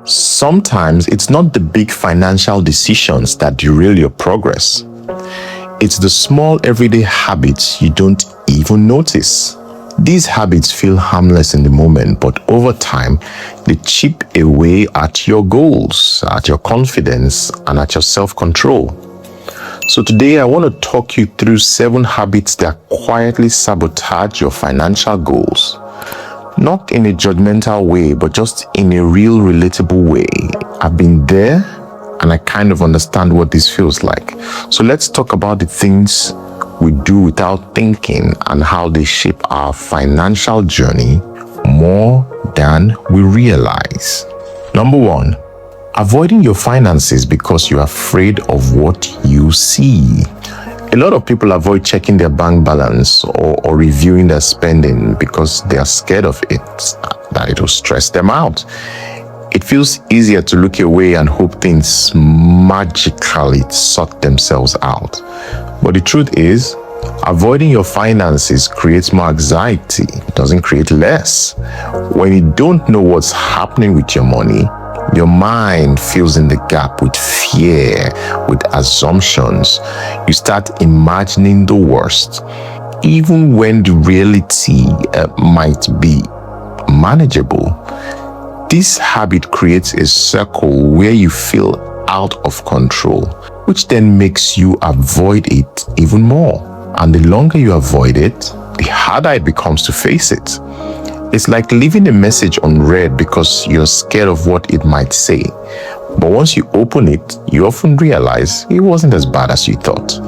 Sometimes it's not the big financial decisions that derail your progress. It's the small everyday habits you don't even notice. These habits feel harmless in the moment, but over time, they chip away at your goals, at your confidence, and at your self-control. So today, I want to talk you through 7 habits that quietly sabotage your financial goals. Not in a judgmental way, but just in a real, relatable way. I've been there, and I kind of understand what this feels like. So let's talk about the things we do without thinking and how they shape our financial journey more than we realize. Number 1, avoiding your finances because you're afraid of what you see. A lot of people avoid checking their bank balance or reviewing their spending because they are scared of it, that it will stress them out. It feels easier to look away and hope things magically sort themselves out. But the truth is, avoiding your finances creates more anxiety. It doesn't create less. When you don't know what's happening with your money, your mind fills in the gap with fear, with assumptions. You start imagining the worst, even when the reality might be manageable. This habit creates a circle where you feel out of control, which then makes you avoid it even more. And the longer you avoid it, the harder it becomes to face it. It's like leaving a message unread because you're scared of what it might say. But once you open it, you often realize it wasn't as bad as you thought.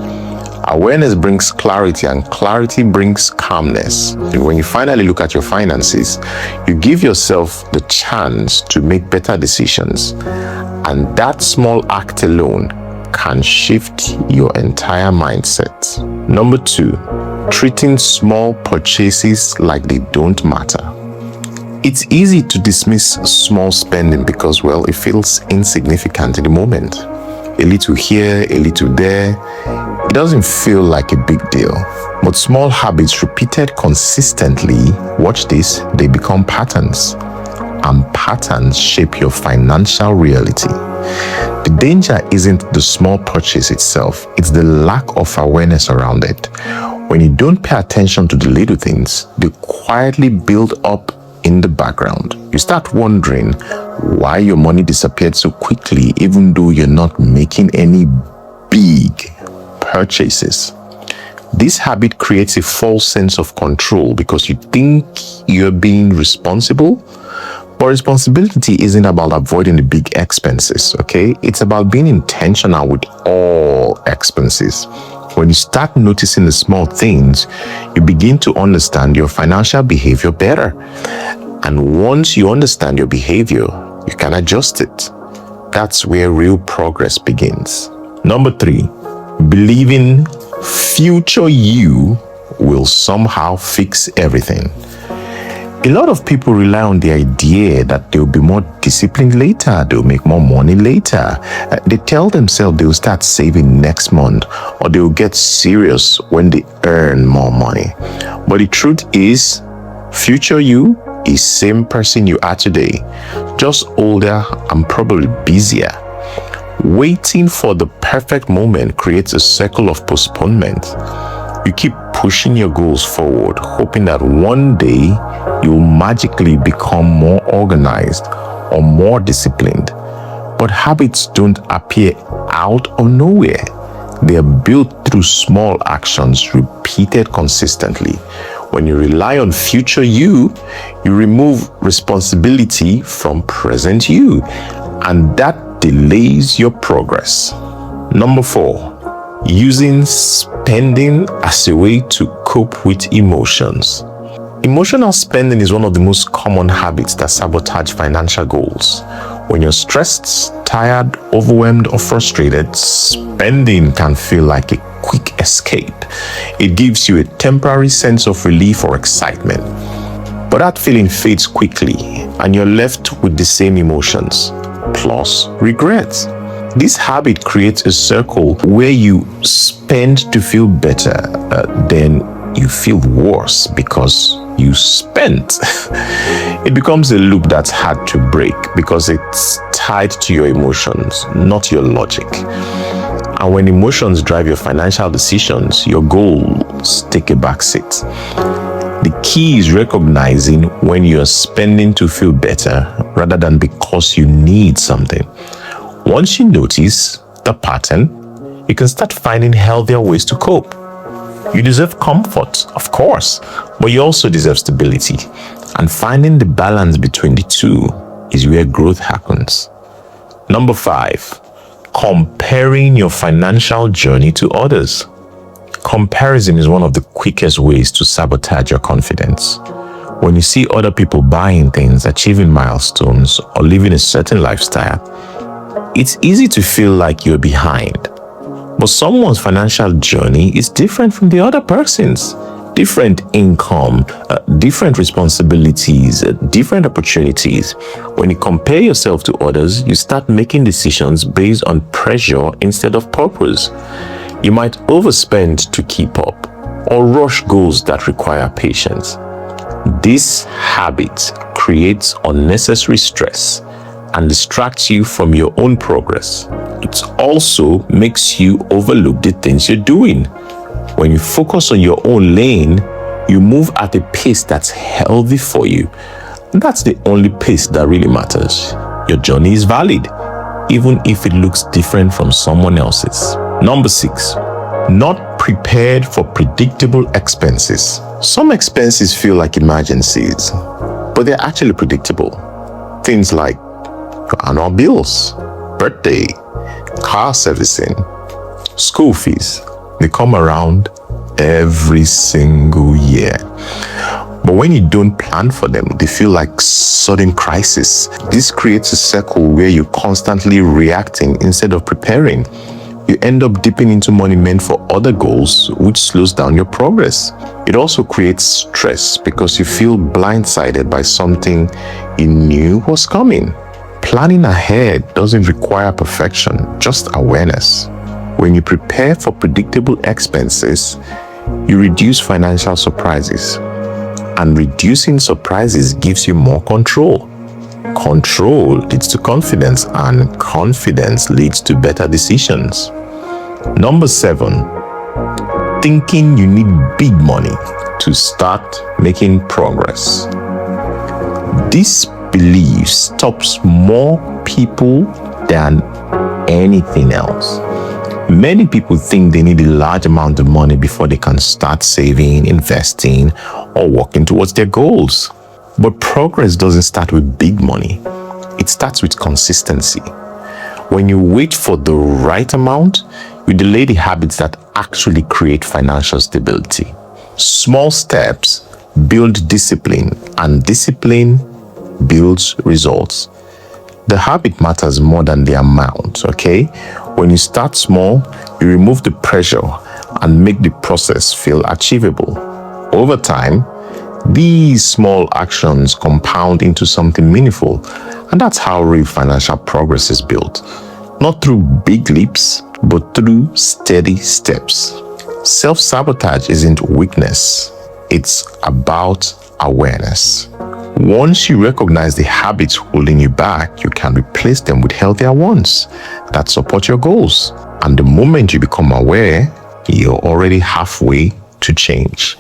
Awareness brings clarity, and clarity brings calmness. When you finally look at your finances, you give yourself the chance to make better decisions. And that small act alone can shift your entire mindset. Number 2, treating small purchases like they don't matter. It's easy to dismiss small spending because, well, it feels insignificant in the moment. A little here, a little there. It doesn't feel like a big deal. But small habits repeated consistently, watch this, they become patterns. And patterns shape your financial reality. The danger isn't the small purchase itself, it's the lack of awareness around it. When you don't pay attention to the little things, they quietly build up in the background. You start wondering why your money disappeared so quickly, even though you're not making any big purchases. This habit creates a false sense of control because you think you're being responsible. But responsibility isn't about avoiding the big expenses, okay? It's about being intentional with all expenses. When you start noticing the small things, you begin to understand your financial behavior better. And once you understand your behavior, you can adjust it. That's where real progress begins. Number 3, believing future you will somehow fix everything. A lot of people rely on the idea that they'll be more disciplined later, they'll make more money later. They tell themselves they'll start saving next month, or they'll get serious when they earn more money. But the truth is, future you is same person you are today, just older and probably busier. Waiting for the perfect moment creates a circle of postponement. You keep pushing your goals forward, hoping that one day you'll magically become more organized or more disciplined. But habits don't appear out of nowhere. They are built through small actions repeated consistently. When you rely on future you remove responsibility from present you, and that delays your progress. Number 4, using spending as a way to cope with emotions. Emotional spending is one of the most common habits that sabotage financial goals. When you're stressed, tired, overwhelmed, or frustrated, spending can feel like a quick escape. It gives you a temporary sense of relief or excitement. But that feeling fades quickly, and you're left with the same emotions, plus regret. This habit creates a circle where you spend to feel better, then you feel worse because you spent. It becomes a loop that's hard to break because it's tied to your emotions, not your logic. And when emotions drive your financial decisions, your goals take a backseat. The key is recognizing when you're spending to feel better rather than because you need something. Once you notice the pattern, you can start finding healthier ways to cope. You deserve comfort, of course, but you also deserve stability. And finding the balance between the two is where growth happens. Number 5, comparing your financial journey to others. Comparison is one of the quickest ways to sabotage your confidence. When you see other people buying things, achieving milestones, or living a certain lifestyle, it's easy to feel like you're behind. But someone's financial journey is different from the other person's. Different income, different responsibilities, different opportunities. When you compare yourself to others, you start making decisions based on pressure instead of purpose. You might overspend to keep up or rush goals that require patience. This habit creates unnecessary stress and distracts you from your own progress. It also makes you overlook the things you're doing. When you focus on your own lane, you move at a pace that's healthy for you. That's the only pace that really matters. Your journey is valid, even if it looks different from someone else's. Number 6, not prepared for predictable expenses. Some expenses feel like emergencies, but they're actually predictable. Things like your annual bills, birthday, car servicing, school fees. They come around every single year. But when you don't plan for them, they feel like sudden crisis. This creates a circle where you're constantly reacting instead of preparing. You end up dipping into money meant for other goals, which slows down your progress. It also creates stress because you feel blindsided by something you knew was coming. Planning ahead doesn't require perfection, just awareness. When you prepare for predictable expenses, you reduce financial surprises. And reducing surprises gives you more control. Control leads to confidence, and confidence leads to better decisions. Number 7, thinking you need big money to start making progress. This belief stops more people than anything else. Many people think they need a large amount of money before they can start saving, investing, or working towards their goals. But progress doesn't start with big money. It starts with consistency. When you wait for the right amount, you delay the habits that actually create financial stability. Small steps build discipline, and discipline builds results. The habit matters more than the amount, okay? When you start small, you remove the pressure and make the process feel achievable. Over time, these small actions compound into something meaningful, and that's how real financial progress is built. Not through big leaps, but through steady steps. Self-sabotage isn't weakness, it's about awareness. Once you recognize the habits holding you back, you can replace them with healthier ones that support your goals. And the moment you become aware, you're already halfway to change.